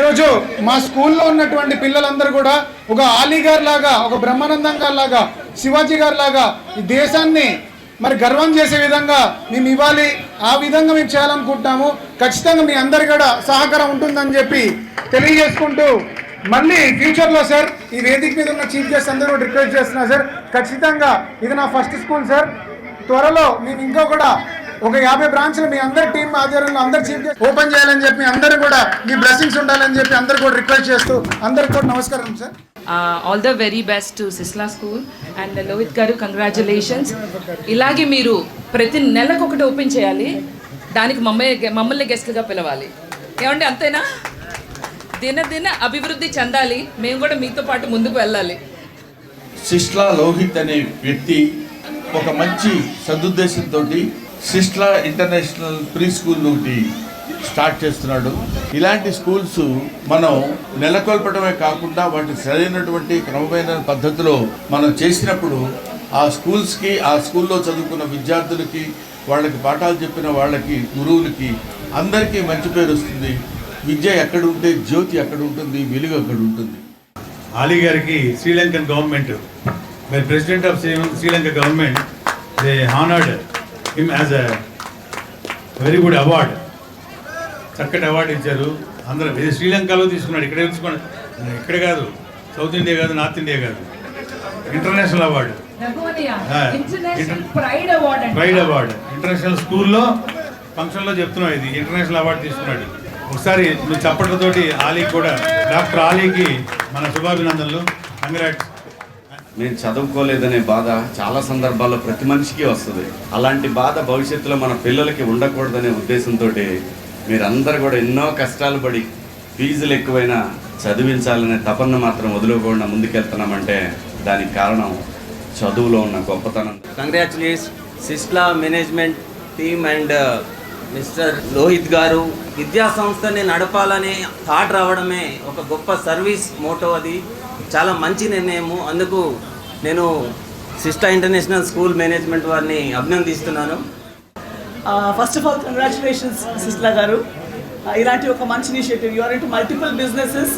ఈరోజు మా స్కూల్లో ఉన్నటువంటి పిల్లలందరూ కూడా ఒక ఆలీ గారి లాగా, ఒక బ్రహ్మానందం గారి లాగా, శివాజీ గారి లాగా ఈ దేశాన్ని మరి గర్వం చేసే విధంగా మేము ఇవ్వాలి. ఆ విధంగా మేము చేయాలనుకుంటున్నాము. ఖచ్చితంగా మీ అందరి కూడా సహకారం ఉంటుందని చెప్పి తెలియజేసుకుంటూ, మళ్ళీ ఫ్యూచర్లో సార్ ఈ వేదిక మీద ఉన్న చీఫ్ గెస్ట్ అందరూ కూడా రిక్వెస్ట్ చేస్తున్నా సార్, ఖచ్చితంగా ఇది నా ఫస్ట్ స్కూల్ సార్. త్వరలో మేము ఇంకా కూడా ఒక 50 బ్రాంచ్లు మీ అందరి టీం ఆధ్వర్యంలో అందరు చీఫ్ గెస్ట్ ఓపెన్ చేయాలని చెప్పి అందరూ కూడా మీ బ్లెస్సింగ్స్ ఉండాలని చెప్పి అందరు కూడా రిక్వెస్ట్ చేస్తూ అందరికి కూడా నమస్కారం sir. All the very best to Sisla school and Lohith garu, congratulations. ఇలాగే మీరు ప్రతి నెలకు ఒకటి ఓపెన్ చేయాలి, దానికి మమ్మల్ని గెస్ట్లుగా పిలవాలి. ఏమండి, అంతేనా? దినదిన అభివృద్ధి చెందాలి, మేము కూడా మీతో పాటు ముందుకు వెళ్ళాలి. సిస్లా లోహిత్ అనే వ్యక్తి ఒక మంచి సదుద్దేశంతో సిస్లా ఇంటర్నేషనల్ ప్రీ స్కూల్ ఒకటి స్టార్ట్ చేస్తున్నాడు. ఇలాంటి స్కూల్స్ మనం నెలకొల్పడమే కాకుండా వాటి సరైనటువంటి క్రమమైన పద్ధతిలో మనం చేసినప్పుడు ఆ స్కూల్స్కి, ఆ స్కూల్లో చదువుకున్న విద్యార్థులకి, వాళ్ళకి పాఠాలు చెప్పిన వాళ్ళకి, గురువులకి అందరికీ మంచి పేరు వస్తుంది. విద్య ఎక్కడ ఉంటే జ్యోతి అక్కడ ఉంటుంది, వెలుగు అక్కడ ఉంటుంది. ఆలీ గారికి Sri Lankan government, by president of Sri Lanka government, they honoured him as a very good award. చక్కటి అవార్డు ఇచ్చారు. అందరూ ఇది శ్రీలంకలో తీసుకున్నాడు, ఇక్కడే తీసుకున్నాడు. ఇక్కడ కాదు, సౌత్ ఇండియా కాదు, నార్త్ ఇండియా కాదు, international award, pride award. International స్కూల్లో ఫంక్షన్లో చెప్తున్నాం, ఇది ఇంటర్నేషనల్ అవార్డు తీసుకున్నాడు. ఒకసారి మీరు చప్పట్లతోటి ఆలీకి కూడా, డాక్టర్ ఆలీకి మన శుభాభినందనలు, కంగ్రాట్స్. నేను చదువుకోలేదనే బాధ చాలా సందర్భాల్లో ప్రతి మనిషికి వస్తుంది. అలాంటి బాధ భవిష్యత్తులో మన పిల్లలకి ఉండకూడదనే ఉద్దేశంతో మీరందరూ కూడా ఎన్నో కష్టాలు పడి ఫీజులు ఎక్కువైనా చదివించాలనే తపన మాత్రం వదులుకోకుండా ముందుకెళ్తున్నామంటే దానికి కారణం చదువులో ఉన్న గొప్పతనం. Congratulates Sisla management team and mister Lohith garu. విద్యా సంస్థని నడపాలనే థాట్ రావడమే ఒక గొప్ప సర్వీస్ మోటో. అది చాలా మంచి నిర్ణయము. అందుకు నేను సిస్లా ఇంటర్నేషనల్ స్కూల్ మేనేజ్మెంట్ వారిని అభినందిస్తున్నాను. First of all congratulations Sisla garu. ఇలాంటి ఒక మంచి initiative. You are into multiple businesses.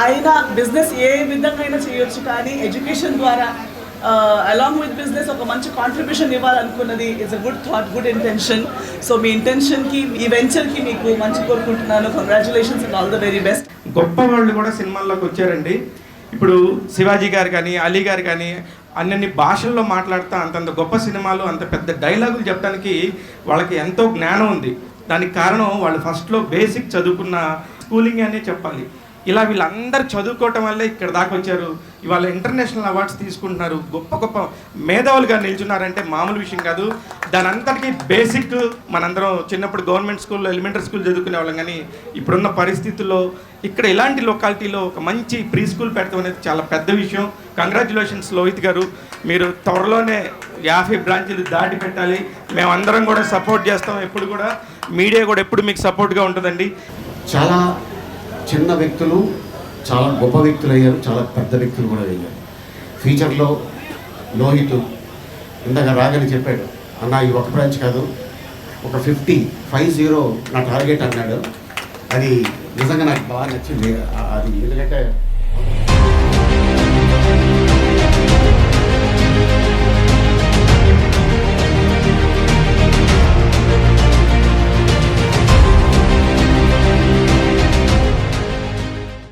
అయినా బిజినెస్ ఏ విధంగా అయినా చేయొచ్చు, కానీ ఎడ్యుకేషన్ ద్వారా అలాంగ్ విత్ బిజినెస్ ఒక మంచి కాంట్రిబ్యూషన్ ఇవ్వాలనుకున్నది it's a good thought, good intention. So మీ ఇంటెన్షన్కి, ఈ వెంచర్కి మీకు మంచి కోరుకుంటున్నాను. Congratulations and all the very best. గొప్ప వాళ్ళు కూడా సినిమాల్లోకి వచ్చారండి. ఇప్పుడు శివాజీ గారు కానీ, అలీ గారు కానీ అన్ని భాషల్లో మాట్లాడుతూ అంతంత గొప్ప సినిమాలు, అంత పెద్ద డైలాగులు చెప్పడానికి వాళ్ళకి ఎంతో జ్ఞానం ఉంది. దానికి కారణం వాళ్ళు ఫస్ట్లో బేసిక్ చదువుకున్న స్కూలింగ్ అనే చెప్పాలి. ఇలా వీళ్ళందరూ చదువుకోవటం వల్లే ఇక్కడ దాకా వచ్చారు. ఇవాళ ఇంటర్నేషనల్ అవార్డ్స్ తీసుకుంటున్నారు. గొప్ప గొప్ప మేధావులుగా నిల్చున్నారంటే మామూలు విషయం కాదు. దాని అంతటికీ బేసిక్ మనందరం చిన్నప్పుడు గవర్నమెంట్ స్కూల్లో, ఎలిమెంటరీ స్కూల్ చదువుకునే వాళ్ళం. కానీ ఇప్పుడున్న పరిస్థితుల్లో ఇక్కడ ఇలాంటి లొకాలిటీలో ఒక మంచి ప్రీ స్కూల్ పెడతాం అనేది చాలా పెద్ద విషయం. కంగ్రాచులేషన్స్ లోహిత్ గారు. మీరు త్వరలోనే 50 బ్రాంచీలు దాటి పెట్టాలి. మేమందరం కూడా సపోర్ట్ చేస్తాం. ఎప్పుడు కూడా మీడియా కూడా ఎప్పుడు మీకు సపోర్ట్గా ఉంటుందండి. చాలా చిన్న వ్యక్తులు చాలా గొప్ప వ్యక్తులు అయ్యారు, చాలా పెద్ద వ్యక్తులు కూడా అయ్యారు. ఫ్యూచర్లో లోహిత్ ఇందాక రాగానే చెప్పాడు, అన్న ఈ ఒక బ్రాంచ్ కాదు, ఒక 50 నా టార్గెట్ అన్నాడు. అది నిజంగా నాకు బాగా నచ్చింది. అది ఎందుకంటే